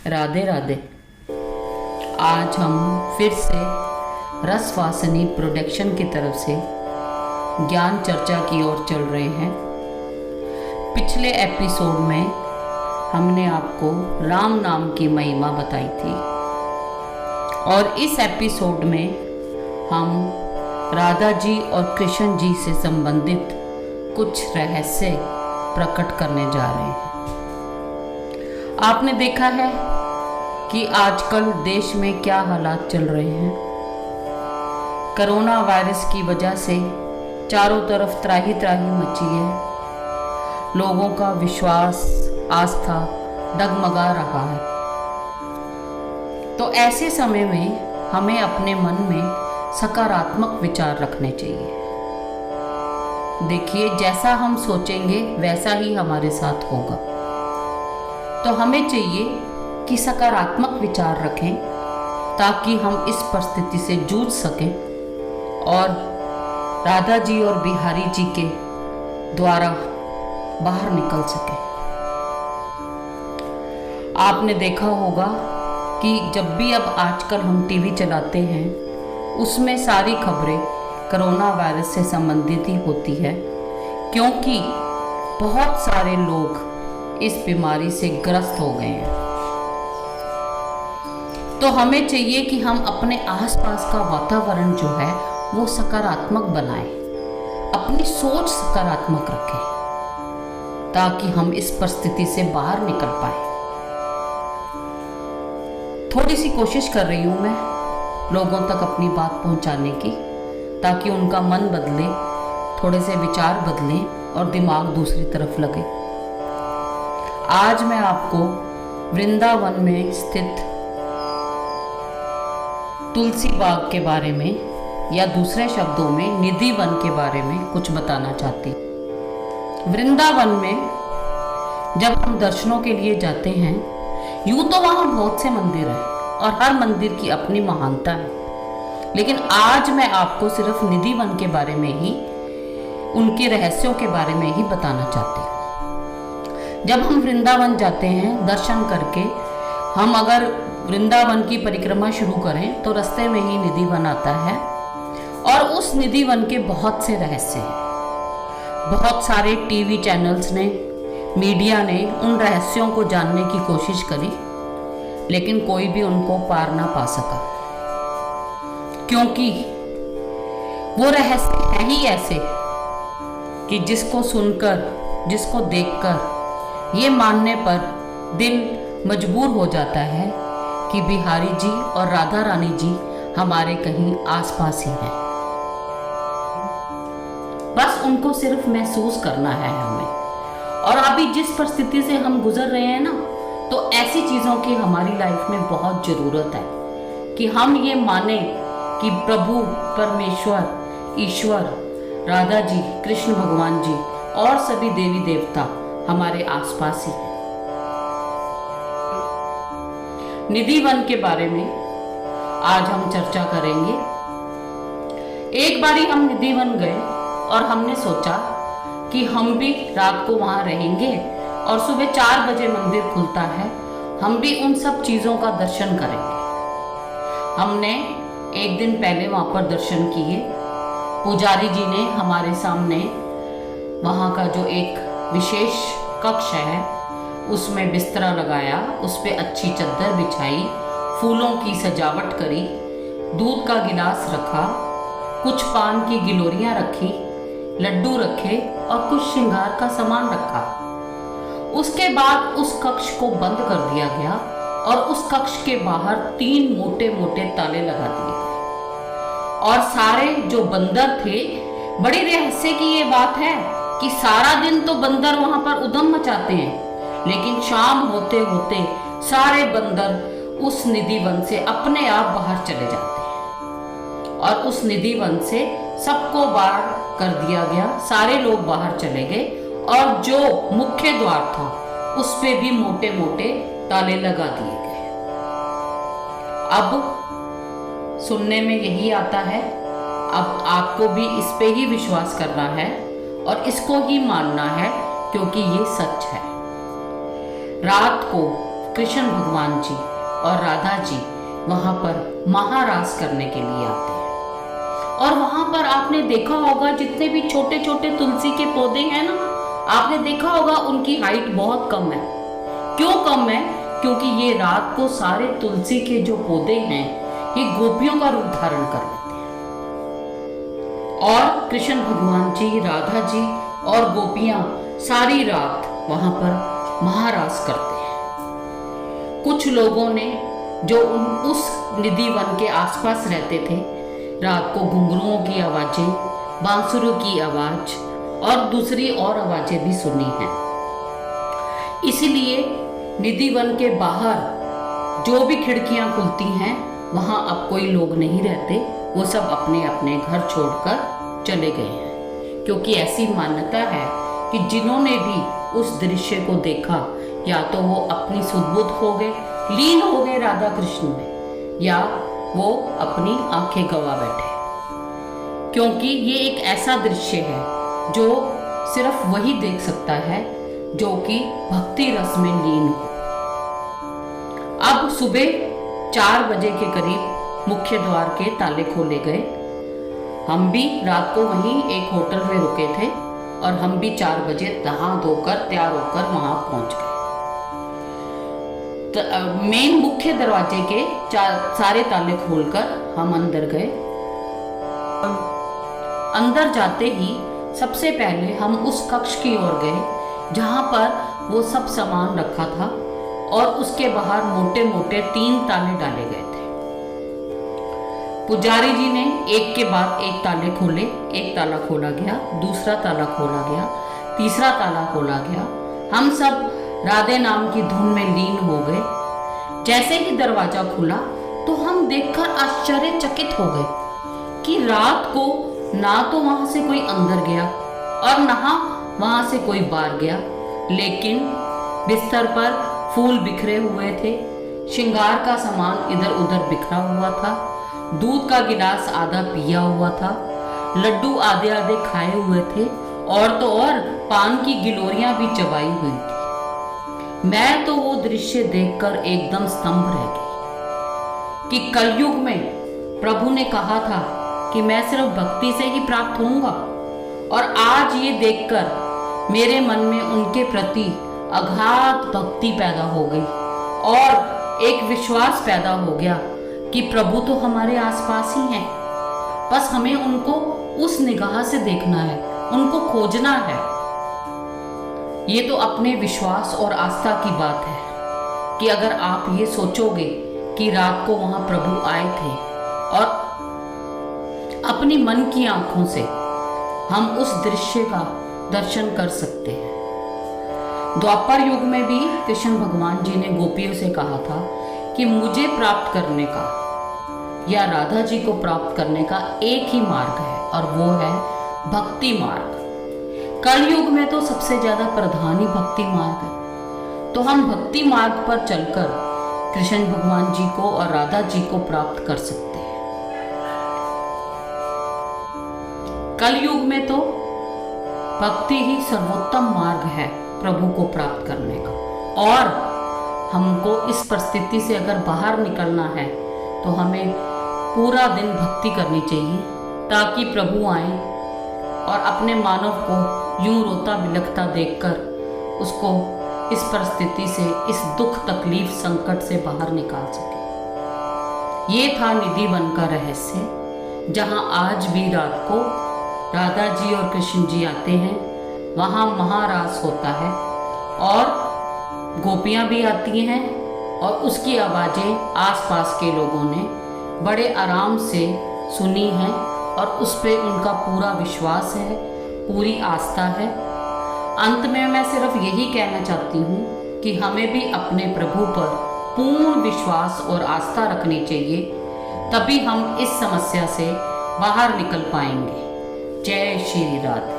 राधे राधे। आज हम फिर से रसवासिनी प्रोडक्शन की तरफ से ज्ञान चर्चा की ओर चल रहे हैं। पिछले एपिसोड में हमने आपको राम नाम की महिमा बताई थी और इस एपिसोड में हम राधा जी और कृष्ण जी से संबंधित कुछ रहस्य प्रकट करने जा रहे हैं। आपने देखा है कि आजकल देश में क्या हालात चल रहे हैं। कोरोना वायरस की वजह से चारों तरफ त्राही त्राही मची है। लोगों का विश्वास, आस्था डगमगा रहा है। तो ऐसे समय में हमें अपने मन में सकारात्मक विचार रखने चाहिए। देखिए, जैसा हम सोचेंगे वैसा ही हमारे साथ होगा। तो हमें चाहिए कि सकारात्मक विचार रखें ताकि हम इस परिस्थिति से जूझ सकें और राधा जी और बिहारी जी के द्वारा बाहर निकल सकें। आपने देखा होगा कि जब भी अब आजकल हम टीवी चलाते हैं उसमें सारी खबरें कोरोना वायरस से संबंधित ही होती है, क्योंकि बहुत सारे लोग इस बीमारी से ग्रस्त हो गए हैं। तो हमें चाहिए कि हम अपने आसपास का वातावरण जो है वो सकारात्मक बनाएं, अपनी सोच सकारात्मक रखें ताकि हम इस परिस्थिति से बाहर निकल पाए। थोड़ी सी कोशिश कर रही हूं मैं लोगों तक अपनी बात पहुंचाने की, ताकि उनका मन बदले, थोड़े से विचार बदलें और दिमाग दूसरी तरफ लगे। आज मैं आपको वृंदावन में स्थित तुलसी बाग के बारे में, या दूसरे शब्दों में निधि वन के बारे में कुछ बताना चाहती हूँ। वृंदावन में जब हम दर्शनों के लिए जाते हैं, यूं तो वहाँ बहुत से मंदिर हैं और हर मंदिर की अपनी महानता है, लेकिन आज मैं आपको सिर्फ निधि वन के बारे में ही, उनके रहस्यों के बारे में ही बताना चाहती हूँ। जब हम वृंदावन जाते हैं दर्शन करके, हम अगर वृंदावन की परिक्रमा शुरू करें तो रास्ते में ही निधि वन आता है और उस निधि वन के बहुत से रहस्य हैं। बहुत सारे टीवी चैनल्स ने, मीडिया ने उन रहस्यों को जानने की कोशिश करी, लेकिन कोई भी उनको पार ना पा सका, क्योंकि वो रहस्य है ही ऐसे कि जिसको सुनकर, जिसको देखकर ये मानने पर दिल मजबूर हो जाता है कि बिहारी जी और राधा रानी जी हमारे कहीं आसपास ही हैं। बस उनको सिर्फ महसूस करना है हमें। और अभी जिस परिस्थिति से हम गुजर रहे हैं ना, तो ऐसी चीज़ों की हमारी लाइफ में बहुत ज़रूरत है कि हम ये माने कि प्रभु, परमेश्वर, ईश्वर, राधा जी, कृष्ण भगवान जी और सभी देवी देवता हमारे आसपास ही हैं। निधि वन के बारे में आज हम चर्चा करेंगे। एक बारी हम निधि वन गए और हमने सोचा कि हम भी रात को वहां रहेंगे और सुबह 4 बजे मंदिर खुलता है, हम भी उन सब चीज़ों का दर्शन करेंगे। हमने एक दिन पहले वहां पर दर्शन किए। पुजारी जी ने हमारे सामने वहां का जो एक विशेष कक्ष है उसमें बिस्तरा लगाया, उस पे अच्छी चादर बिछाई, फूलों की सजावट करी, दूध का गिलास रखा, कुछ पान की गिलोरियां रखी, लड्डू रखे और कुछ श्रृंगार का सामान रखा। उसके बाद उस कक्ष को बंद कर दिया गया और उस कक्ष के बाहर 3 मोटे मोटे ताले लगा दिए गए। और सारे जो बंदर थे, बड़ी रहस्य की ये बात है कि सारा दिन तो बंदर वहां पर उधम मचाते हैं, लेकिन शाम होते होते सारे बंदर उस निधि वन से अपने आप बाहर चले जाते हैं और उस निधि वन से सबको बाहर कर दिया गया। सारे लोग बाहर चले गए और जो मुख्य द्वार था उस पे भी मोटे मोटे ताले लगा दिए गए। अब सुनने में यही आता है, अब आपको भी इस पे ही विश्वास करना है और इसको ही मानना है, क्योंकि ये सच है। रात को कृष्ण भगवान जी और राधा जी वहाँ पर महारास करने के लिए आते हैं। और वहाँ पर आपने देखा होगा जितने भी छोटे छोटे तुलसी के पौधे हैं ना, आपने देखा होगा उनकी हाइट बहुत कम है। क्यों कम है? क्योंकि ये रात को सारे तुलसी के जो पौधे हैं ये गोपियों का रूप धारण कर लेते हैं और कृष्ण भगवान जी, राधा जी और गोपियां सारी रात वहां पर महारास करते हैं। कुछ लोगों ने जो उस निधि वन के आसपास रहते थे, रात को घुंघरुओं की आवाजें, बांसुरों की आवाज और दूसरी और आवाजें भी सुनी हैं। इसलिए निधि वन के बाहर जो भी खिड़कियां खुलती हैं वहां अब कोई लोग नहीं रहते, वो सब अपने अपने घर छोड़कर चले गए हैं। क्योंकि ऐसी मान्यता है कि जिन्होंने भी उस दृश्य को देखा या तो वो अपनी सुध-बुध हो गए, लीन हो गए राधा कृष्ण में, या वो अपनी आंखें गवा बैठे। क्योंकि ये एक ऐसा दृश्य है जो सिर्फ वही देख सकता है जो कि भक्ति रस में लीन हो। अब सुबह 4 बजे के करीब मुख्य द्वार के ताले खोले गए। हम भी रात को वहीं एक होटल में रुके थे और हम भी 4 बजे नहा धोकर तैयार होकर वहां पहुंच गए। मेन मुख्य दरवाजे के सारे ताले खोलकर हम अंदर गए। अंदर जाते ही सबसे पहले हम उस कक्ष की ओर गए जहां पर वो सब सामान रखा था और उसके बाहर मोटे मोटे 3 ताले डाले गए थे। पुजारी जी ने एक के बाद एक ताले खोले। एक ताला खोला गया, दूसरा ताला खोला गया, तीसरा ताला खोला गया। हम सब राधे नाम की धुन में लीन हो गए। जैसे ही दरवाजा खुला तो हम देखकर आश्चर्यचकित हो गए कि रात को ना तो वहां से कोई अंदर गया और ना वहां से कोई बाहर गया, लेकिन बिस्तर पर फूल बिखरे हुए थे, श्रृंगार का सामान इधर उधर बिखरा हुआ था, दूध का गिलास आधा पिया हुआ था, लड्डू आधे आधे खाए हुए थे और तो और पान की गिलोरियां भी चबाई हुई थी। मैं तो वो दृश्य देखकर एकदम स्तंभ रह गई कि कलयुग में प्रभु ने कहा था कि मैं सिर्फ भक्ति से ही प्राप्त होऊंगा, और आज ये देखकर मेरे मन में उनके प्रति अगाध भक्ति पैदा हो गई और एक विश्वास पैदा हो गया कि प्रभु तो हमारे आसपास ही हैं, बस हमें उनको उस निगाह से देखना है, उनको खोजना है। ये तो अपने विश्वास और आस्था की बात है कि अगर आप ये सोचोगे कि रात को वहां प्रभु आए थे और अपनी मन की आंखों से हम उस दृश्य का दर्शन कर सकते हैं। द्वापर युग में भी कृष्ण भगवान जी ने गोपियों से कहा था कि मुझे प्राप्त करने का या राधा जी को प्राप्त करने का एक ही मार्ग है और वो है भक्ति मार्ग। कलयुग में तो सबसे ज्यादा प्रधान ही भक्ति मार्ग है, तो हम भक्ति मार्ग पर चलकर कृष्ण भगवान जी को और राधा जी को प्राप्त कर सकते हैं। कलयुग में तो भक्ति ही सर्वोत्तम मार्ग है प्रभु को प्राप्त करने का, और हमको इस परिस्थिति से अगर बाहर निकलना है तो हमें पूरा दिन भक्ति करनी चाहिए ताकि प्रभु आए और अपने मानव को यूं रोता बिलखता देखकर उसको इस परिस्थिति से, इस दुख तकलीफ संकट से बाहर निकाल सके। ये था निधि वन का रहस्य, जहां आज भी रात को राधा जी और कृष्ण जी आते हैं, वहां महारास होता है और गोपियां भी आती हैं और उसकी आवाज़ें आसपास के लोगों ने बड़े आराम से सुनी हैं और उस पर उनका पूरा विश्वास है, पूरी आस्था है। अंत में मैं सिर्फ यही कहना चाहती हूँ कि हमें भी अपने प्रभु पर पूर्ण विश्वास और आस्था रखनी चाहिए, तभी हम इस समस्या से बाहर निकल पाएंगे। जय श्री राधे।